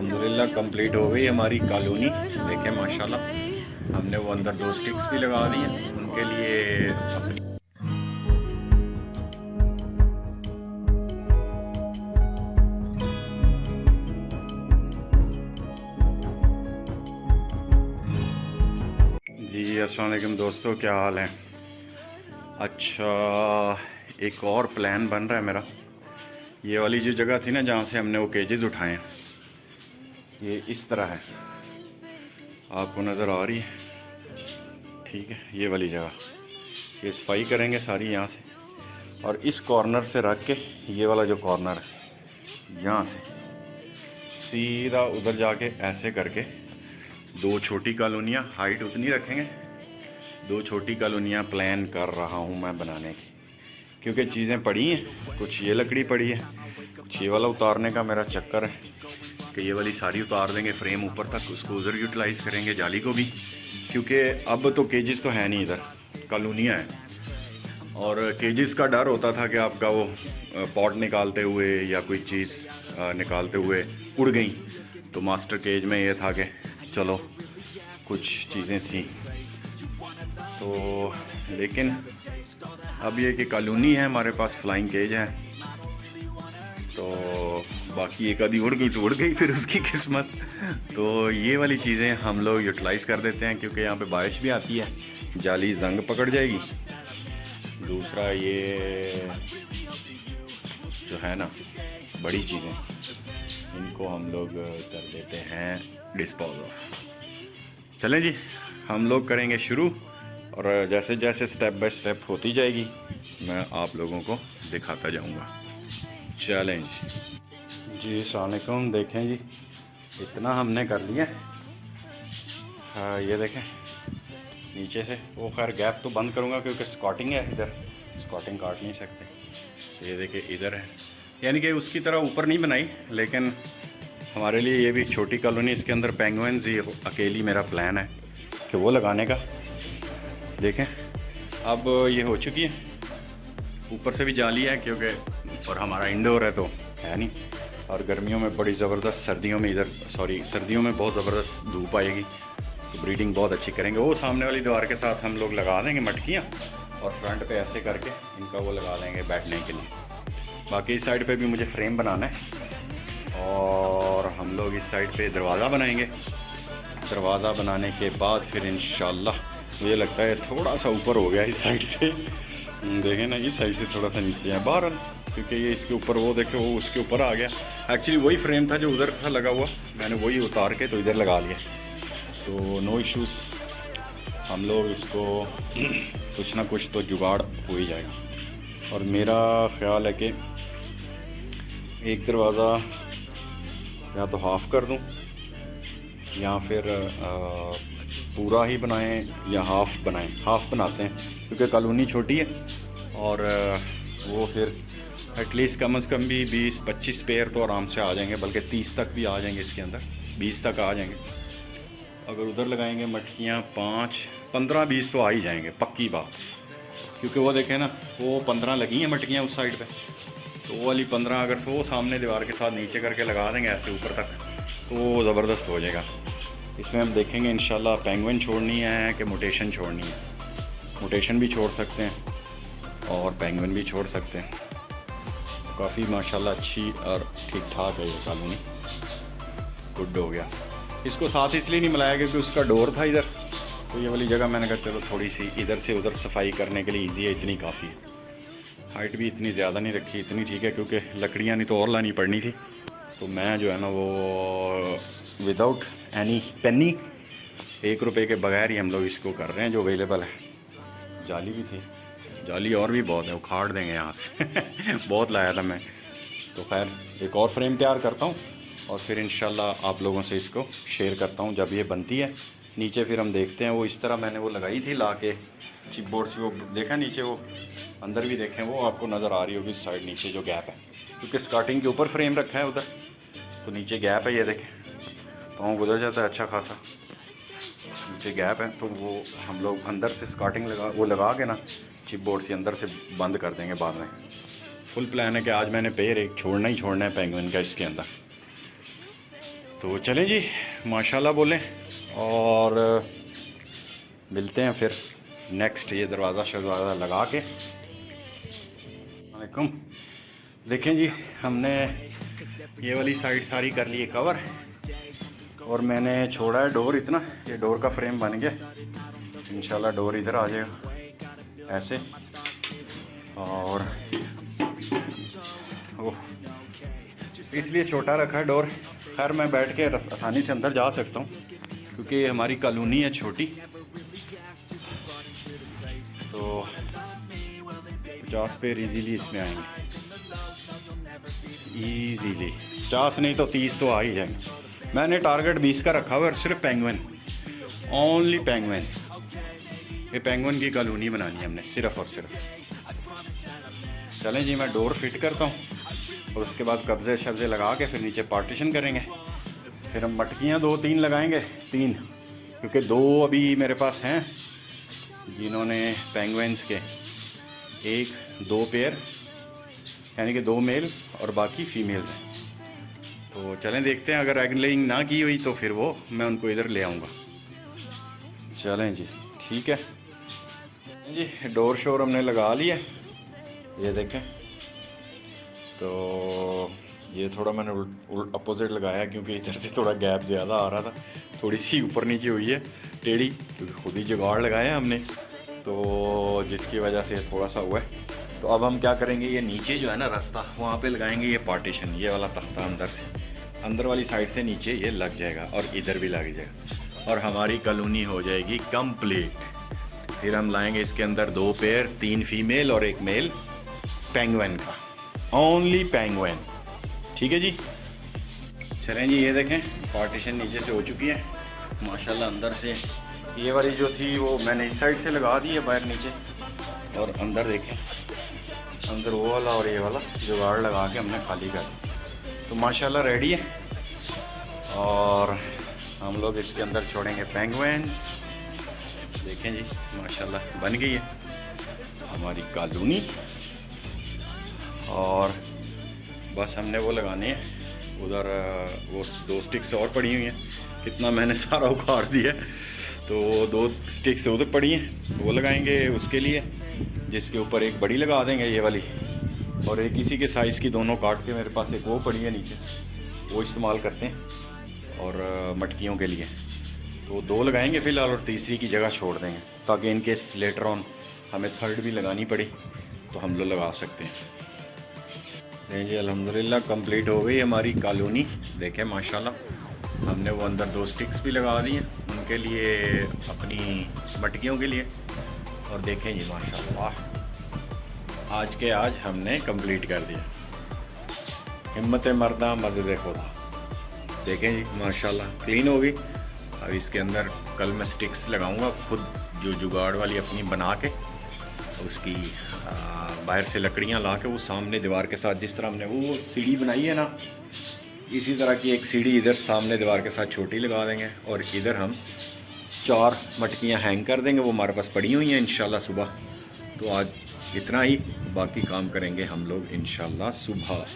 अल्हम्दुलिल्लाह कंप्लीट हो गई हमारी कॉलोनी। देखें माशाल्लाह हमने वो अंदर 2 स्टिक्स भी लगा दी हैं उनके लिए अपनी। जी अस्सलाम वालेकुम दोस्तों, क्या हाल है। अच्छा, एक और प्लान बन रहा है मेरा। ये वाली जो जगह थी ना जहाँ से हमने वो केजेस उठाए हैं, ये इस तरह है, आपको नज़र आ रही है। ठीक है, ये वाली जगह ये सफाई करेंगे सारी यहाँ से, और इस कॉर्नर से रख के ये वाला जो कॉर्नर है यहाँ से सीधा उधर जाके ऐसे करके 2 छोटी कॉलोनियाँ, हाइट उतनी रखेंगे, 2 छोटी कॉलोनियाँ प्लान कर रहा हूँ मैं बनाने की। क्योंकि चीज़ें पड़ी हैं, कुछ ये लकड़ी पड़ी है, कुछ ये वाला उतारने का मेरा चक्कर है कि ये वाली सारी उतार देंगे फ्रेम ऊपर तक, उसको उधर यूटिलाइज़ करेंगे, जाली को भी। क्योंकि अब तो केजेस तो है नहीं, इधर कॉलोनियाँ हैं, और केजेस का डर होता था कि आपका वो पॉट निकालते हुए या कोई चीज़ निकालते हुए उड़ गई, तो मास्टर केज में ये था कि चलो कुछ चीज़ें थी तो। लेकिन अब ये कि कॉलोनी है हमारे पास, फ्लाइंग केज है, तो बाकी एक आधी उड़ गई तो उड़ गई फिर उसकी किस्मत। तो ये वाली चीज़ें हम लोग यूटिलाइज़ कर देते हैं, क्योंकि यहाँ पे बारिश भी आती है, जाली जंग पकड़ जाएगी। दूसरा ये जो है ना बड़ी चीज़ें, इनको हम लोग कर देते हैं डिस्पोज ऑफ। चलें जी, हम लोग करेंगे शुरू, और जैसे जैसे स्टेप बाय स्टेप होती जाएगी मैं आप लोगों को दिखाता जाऊंगा। चैलेंज जी, अस्सलाम वालेकुम। देखें जी, इतना हमने कर लिया। हाँ, ये देखें नीचे से वो, खैर गैप तो बंद करूंगा क्योंकि स्कॉटिंग है, इधर स्कॉटिंग काट नहीं सकते। ये देखें इधर है, यानी कि उसकी तरह ऊपर नहीं बनाई, लेकिन हमारे लिए ये भी छोटी कॉलोनी, इसके अंदर पेंगुइन्स ही अकेली मेरा प्लान है कि वो लगाने का। देखें अब ये हो चुकी है, ऊपर से भी जाली है क्योंकि और हमारा इंडोर है तो है नहीं, और गर्मियों में बड़ी ज़बरदस्त, सर्दियों में सर्दियों में बहुत ज़बरदस्त धूप आएगी, तो ब्रीडिंग बहुत अच्छी करेंगे। वो सामने वाली दीवार के साथ हम लोग लगा देंगे मटकियाँ, और फ्रंट पे ऐसे करके इनका वो लगा देंगे बैठने के लिए। बाकी इस साइड पे भी मुझे फ्रेम बनाना है, और हम लोग इस साइड पे दरवाज़ा बनाएंगे। दरवाज़ा बनाने के बाद फिर इंशाल्लाह मुझे लगता है थोड़ा सा ऊपर हो गया इस साइड से, देखें ना, इस साइड से थोड़ा सा नीचे है बहरहाल, क्योंकि ये इसके ऊपर, वो देखे वो उसके ऊपर आ गया। एक्चुअली वही फ्रेम था जो उधर था लगा हुआ, मैंने वही उतार के तो इधर लगा लिया, तो नो इश्यूज़। हम लोग इसको कुछ ना कुछ तो जुगाड़ हो ही जाएगा। और मेरा ख़्याल है कि एक दरवाज़ा या तो हाफ़ कर दूं, या फिर पूरा ही बनाएं, या हाफ़ बनाएं। हाफ़ बनाते हैं क्योंकि कॉलोनी छोटी है, और वो फिर एटलीस्ट कम से कम भी 20-25 पेयर तो आराम से आ जाएंगे, बल्कि 30 तक भी आ जाएंगे, इसके अंदर 20 तक आ जाएंगे। अगर उधर लगाएंगे मटकियाँ 5-15-20 तो आ ही जाएंगे, पक्की बात। क्योंकि वो देखें ना, वो 15 लगी हैं मटकियाँ उस साइड पे, तो वो वाली 15 अगर वो सामने दीवार के साथ नीचे करके लगा देंगे ऐसे ऊपर तक, तो वो ज़बरदस्त हो जाएगा। इसमें हम देखेंगे इंशाल्लाह पेंगुइन छोड़नी है कि मोटेशन छोड़नी है। मोटेशन भी छोड़ सकते हैं और पेंगुइन भी छोड़ सकते हैं। काफ़ी माशाल्लाह अच्छी और ठीक ठाक है ये कॉलोनी, गुड हो गया। इसको साथ इसलिए नहीं मिलाया क्योंकि उसका डोर था इधर, तो ये वाली जगह मैंने कहा चलो थोड़ी सी इधर से उधर सफाई करने के लिए ईजी है, इतनी काफ़ी है। हाइट भी इतनी ज़्यादा नहीं रखी, इतनी ठीक है, क्योंकि लकड़ियाँ नहीं तो और लानी पड़नी थी। तो मैं जो है ना वो विदाउट एनी पेनी, 1 रुपये के बगैर ही हम लोग इसको कर रहे हैं जो अवेलेबल है। जाली भी थी, जाली और भी बहुत है, उखाड़ देंगे यहाँ से बहुत लाया था मैं। तो खैर एक और फ्रेम तैयार करता हूँ, और फिर इंशाल्लाह आप लोगों से इसको शेयर करता हूँ जब ये बनती है। नीचे फिर हम देखते हैं, वो इस तरह मैंने वो लगाई थी ला के चिपबोर्ड से, वो देखा नीचे, वो अंदर भी देखें, वो आपको नज़र आ रही होगी इस साइड नीचे जो गैप है, क्योंकि स्कर्टिंग के ऊपर फ्रेम रखा है उधर, तो नीचे गैप है, ये देखें पाँव गुजर जाता है अच्छा खासा, नीचे गैप है। तो वो हम लोग अंदर से स्कर्टिंग लगा के ना चिपबोर्ड से अंदर से बंद कर देंगे बाद में। फुल प्लान है कि आज मैंने पैर एक छोड़ना ही छोड़ना है पेंगुइन का इसके अंदर। तो चलें जी, माशाल्लाह बोलें और मिलते हैं फिर नेक्स्ट। ये दरवाज़ा शरवाज़ा लगा के। वालेकुम। देखें जी, हमने ये वाली साइड सारी कर ली है कवर और मैंने छोड़ा है डोर इतना, ये डोर का फ्रेम बन गया। इंशाल्लाह डोर इधर आ जाएगा ऐसे। और ओह, इसलिए छोटा रखा है डोर। खैर मैं बैठ के आसानी से अंदर जा सकता हूँ क्योंकि हमारी कॉलोनी है छोटी। तो 50 पे इजीली इसमें आएंगे, इजीली 50 नहीं तो 30 तो आ ही जाएंगे। मैंने टारगेट 20 का रखा हुआ है और सिर्फ पेंगुइन, ओनली पेंगुइन। ये पेंगुइन की कॉलोनी बनानी है हमने सिर्फ और सिर्फ। चलें जी, मैं डोर फिट करता हूँ और उसके बाद कब्जे शब्जे लगा के फिर नीचे पार्टीशन करेंगे। फिर हम मटकियाँ 2-3 लगाएंगे, 3, क्योंकि 2 अभी मेरे पास हैं जिन्होंने पेंगुइन्स के 1-2 पेयर, यानी कि 2 मेल और बाकी फीमेल्स हैं। तो चलें देखते हैं, अगर एग लेइंग ना की हुई तो फिर वो मैं उनको इधर ले आऊँगा। चलें जी, ठीक है जी। डोर शोर हमने लगा लिया, ये देखें। तो ये थोड़ा मैंने अपोजिट लगाया क्योंकि इधर से थोड़ा गैप ज़्यादा आ रहा था, थोड़ी सी ऊपर नीचे हुई है टेढ़ी, क्योंकि खुद ही जुगाड़ लगाया हमने, तो जिसकी वजह से थोड़ा सा हुआ है। तो अब हम क्या करेंगे, ये नीचे जो है ना रास्ता, वहाँ पे लगाएंगे ये पार्टीशन, ये वाला तख्ता अंदर से, अंदर वाली साइड से नीचे ये लग जाएगा और इधर भी लग जाएगा और हमारी कॉलोनी हो जाएगी कंप्लीट। फिर हम लाएंगे इसके अंदर 2 पेयर, 3 फीमेल और 1 मेल पेंगुइन का, ओनली पेंगुइन। ठीक है जी। चलें जी, ये देखें पार्टीशन नीचे से हो चुकी है माशाल्लाह। अंदर से ये वाली जो थी वो मैंने इस साइड से लगा दी है बाहर नीचे, और अंदर देखें, अंदर वो वाला और ये वाला जुगाड़ लगा के हमने खाली कर दी। तो माशाल्लाह रेडी है और हम लोग इसके अंदर छोड़ेंगे पेंगुइन्स। देखें जी, माशाल्लाह बन गई है हमारी कॉलोनी। और बस हमने वो लगाने हैं उधर, वो 2 स्टिक्स और पड़ी हुई हैं, कितना मैंने सारा उखाड़ दिया, तो 2 स्टिक्स उधर पड़ी हैं, वो लगाएंगे उसके लिए, जिसके ऊपर एक बड़ी लगा देंगे ये वाली, और एक इसी के साइज़ की दोनों काट के मेरे पास एक वो पड़ी है नीचे, वो इस्तेमाल करते हैं और मटकियों के लिए। तो 2 लगाएंगे फ़िलहाल और तीसरी की जगह छोड़ देंगे, ताकि इनकेस लेटर ऑन हमें 3rd भी लगानी पड़ी तो हम लोग लगा सकते हैं। नहीं जी, अल्हम्दुलिल्लाह कंप्लीट हो गई हमारी कॉलोनी। देखें माशाल्लाह, हमने वो अंदर 2 स्टिक्स भी लगा दी हैं उनके लिए, अपनी मटकियों के लिए। और देखें जी माशाल्लाह, आज के आज हमने कंप्लीट कर दिया। हिम्मत मर्दा मदद खुदा। देखें जी माशाल्लाह क्लीन हो गई। अब इसके अंदर कल मैं स्टिक्स लगाऊंगा खुद, जो जुगाड़ वाली अपनी बना के, उसकी बाहर से लकड़ियां ला के वो सामने दीवार के साथ, जिस तरह हमने वो सीढ़ी बनाई है ना, इसी तरह की एक सीढ़ी इधर सामने दीवार के साथ छोटी लगा देंगे और इधर हम 4 मटकियां हैंग कर देंगे। वो हमारे पास पड़ी हुई हैं इंशाल्लाह सुबह। तो आज इतना ही, बाकी काम करेंगे हम लोग इंशाल्लाह सुबह।